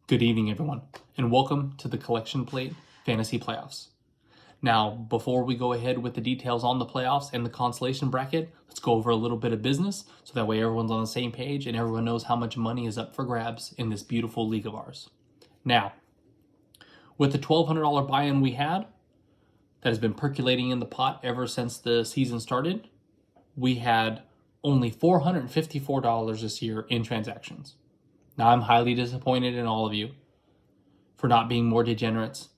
Good evening, everyone, and welcome to the Collection Plate Fantasy Playoffs. Now, before we go ahead with the details on the playoffs and the consolation bracket, let's go over a little bit of business so that way everyone's on the same page and everyone knows how much money is up for grabs in this beautiful league of ours. Now, with the $1,200 buy-in we had, that has been percolating in the pot ever since the season started, we had only $454 this year in transactions. Now, I'm highly disappointed in all of you for not being more degenerates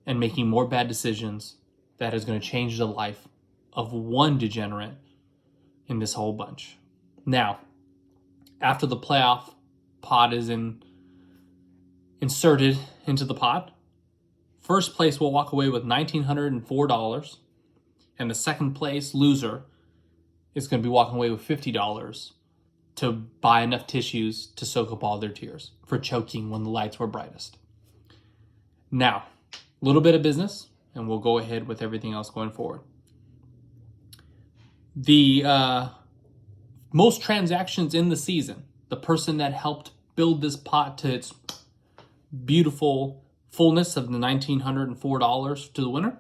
and making more bad decisions that is going to change the life of one degenerate in this whole bunch. Now, after the playoff pot is inserted into the pot, first place will walk away with $1,904, and the second place loser is going to be walking away with $50 to buy enough tissues to soak up all their tears for choking when the lights were brightest. Now, a little bit of business, and we'll go ahead with everything else going forward. The most transactions in the season, the person that helped build this pot to its beautiful fullness of the $1,904 to the winner,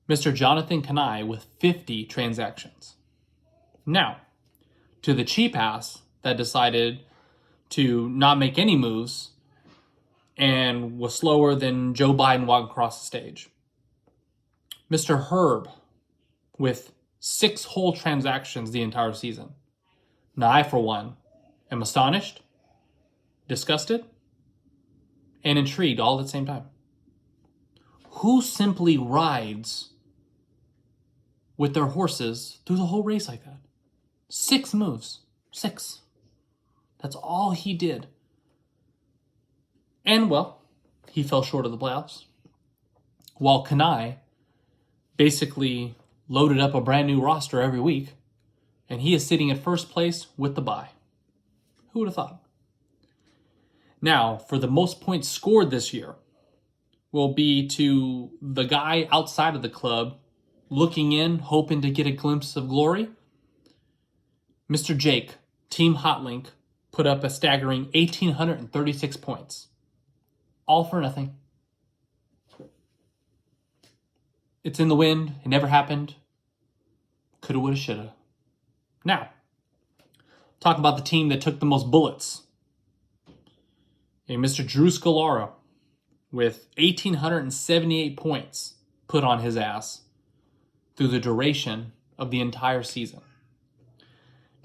Mr. Jonathan Kanai with 50 transactions. Now, to the cheap ass that decided to not make any moves and was slower than Joe Biden walking across the stage, Mr. Herb with 6 whole transactions the entire season. Now, I, for one, am astonished, disgusted, and intrigued all at the same time. Who simply rides with their horses through the whole race like that? 6 moves. 6. That's all he did. And, well, he fell short of the playoffs. While Kanai basically loaded up a brand new roster every week, and he is sitting in first place with the bye. Who would have thought? Now, for the most points scored this year, will be to the guy outside of the club looking in, hoping to get a glimpse of glory. Mr. Jake, Team Hotlink, put up a staggering 1,836 points. All for nothing. It's in the wind. It never happened. Coulda, woulda, shoulda. Now, talk about the team that took the most bullets. Mr. Drew Scolaro with 1,878 points put on his ass through the duration of the entire season.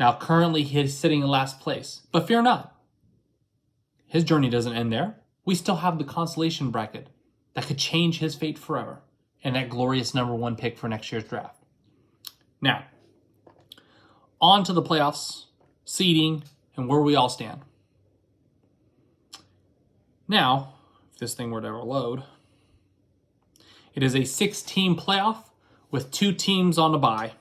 Now, currently, he is sitting in last place. But fear not. His journey doesn't end there. We still have the consolation bracket that could change his fate forever and that glorious number 1 pick for next year's draft. Now, on to the playoffs, seeding, and where we all stand. Now, if this thing were to ever load, it is a 6-team playoff with 2 teams on the bye.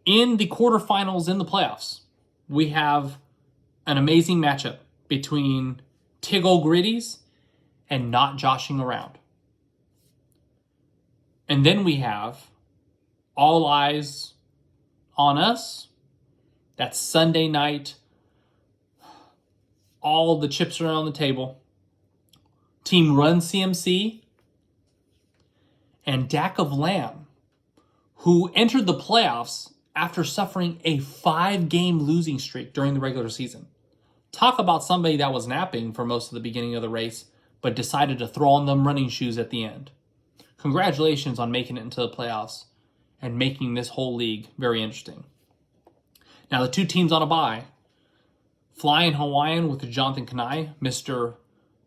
In the quarterfinals in the playoffs, we have an amazing matchup between Tiggle Gritties and Not Joshing Around. And then we have All Eyes on Us. That's Sunday night. All the chips are on the table. Team Run CMC and Dak of Lamb, who entered the playoffs after suffering a 5-game losing streak during the regular season. Talk about somebody that was napping for most of the beginning of the race, but decided to throw on them running shoes at the end. Congratulations on making it into the playoffs and making this whole league very interesting. Now, the 2 teams on a bye, Flying Hawaiian with Jonathan Kanai, Mr.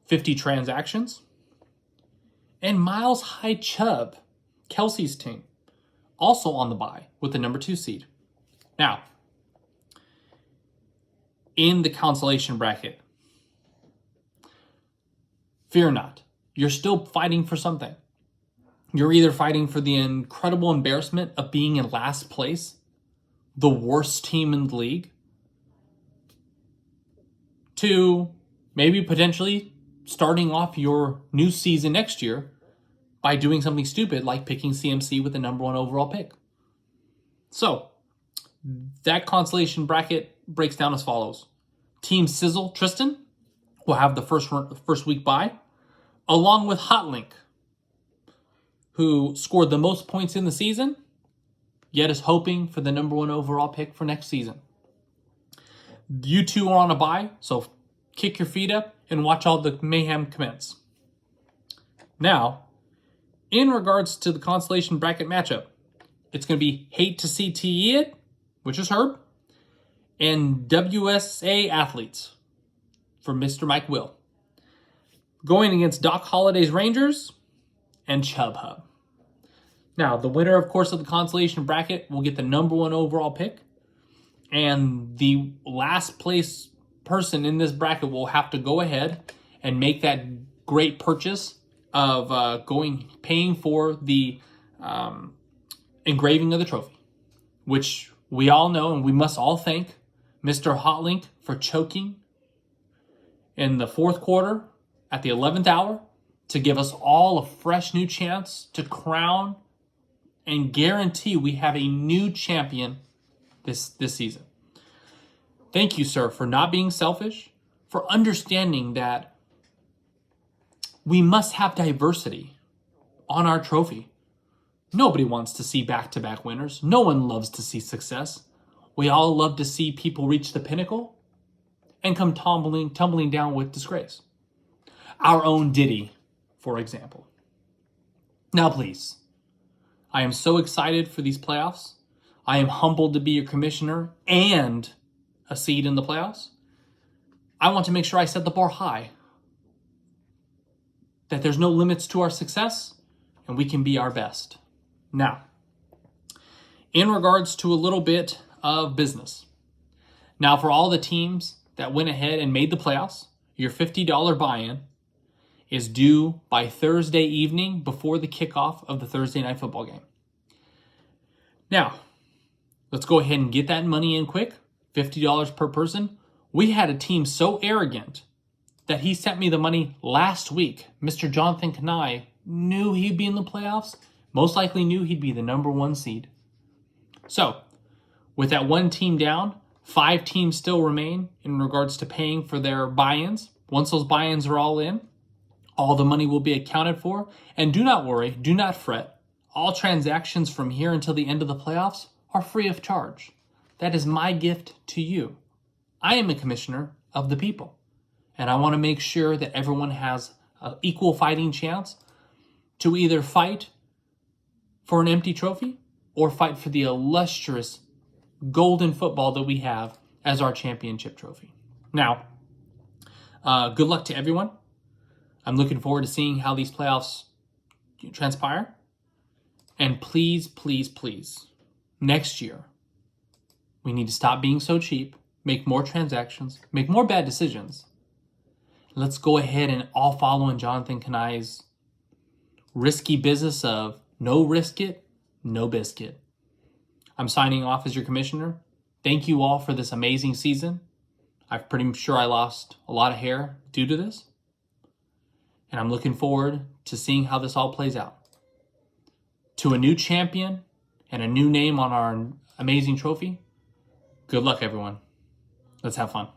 50 transactions, and Miles High Chubb, Kelsey's team, also on the bye with the number 2 seed. Now, in the consolation bracket, fear not. You're still fighting for something. You're either fighting for the incredible embarrassment of being in last place, the worst team in the league, to maybe potentially starting off your new season next year by doing something stupid like picking CMC with the number 1 overall pick. So, that consolation bracket breaks down as follows. Team Sizzle Tristan will have the first week bye, along with Hotlink, who scored the most points in the season, yet is hoping for the #1 overall pick for next season. You two are on a bye, so kick your feet up and watch all the mayhem commence. Now, in regards to the consolation bracket matchup, it's going to be Hate to See It, which is Herb, and WSA Athletes for Mr. Mike Will, going against Doc Holliday's Rangers and Chubb Hub. Now, the winner, of course, of the consolation bracket will get the #1 overall pick, and the last place person in this bracket will have to go ahead and make that great purchase of paying for the engraving of the trophy, which we all know and we must all thank Mr. Hotlink for choking in the fourth quarter at the 11th hour to give us all a fresh new chance to crown and guarantee we have a new champion this season. Thank you, sir, for not being selfish, for understanding that we must have diversity on our trophy. Nobody wants to see back-to-back winners. No one loves to see success. We all love to see people reach the pinnacle and come tumbling down with disgrace. Our own Diddy, for example. Now, please, I am so excited for these playoffs. I am humbled to be your commissioner and a seed in the playoffs. I want to make sure I set the bar high, that there's no limits to our success, and we can be our best. Now, in regards to a little bit of business. Now, for all the teams that went ahead and made the playoffs, your $50 buy-in is due by Thursday evening before the kickoff of the Thursday night football game. Now, let's go ahead and get that money in quick, $50 per person. We had a team so arrogant that he sent me the money last week. Mr. Jonathan Kanai knew he'd be in the playoffs, most likely knew he'd be the #1 seed. So, with that one team down, 5 teams still remain in regards to paying for their buy-ins. Once those buy-ins are all in, all the money will be accounted for. And do not worry, do not fret. All transactions from here until the end of the playoffs are free of charge. That is my gift to you. I am a commissioner of the people, and I want to make sure that everyone has an equal fighting chance to either fight for an empty trophy or fight for the illustrious golden football that we have as our championship trophy. Now, good luck to everyone. I'm looking forward to seeing how these playoffs transpire. And please, please, please, next year, we need to stop being so cheap, make more transactions, make more bad decisions. Let's go ahead and all follow in Jonathan Kanai's risky business of no risk it, no biscuit. I'm signing off as your commissioner. Thank you all for this amazing season. I'm pretty sure I lost a lot of hair due to this. And I'm looking forward to seeing how this all plays out. To a new champion and a new name on our amazing trophy, good luck, everyone. Let's have fun.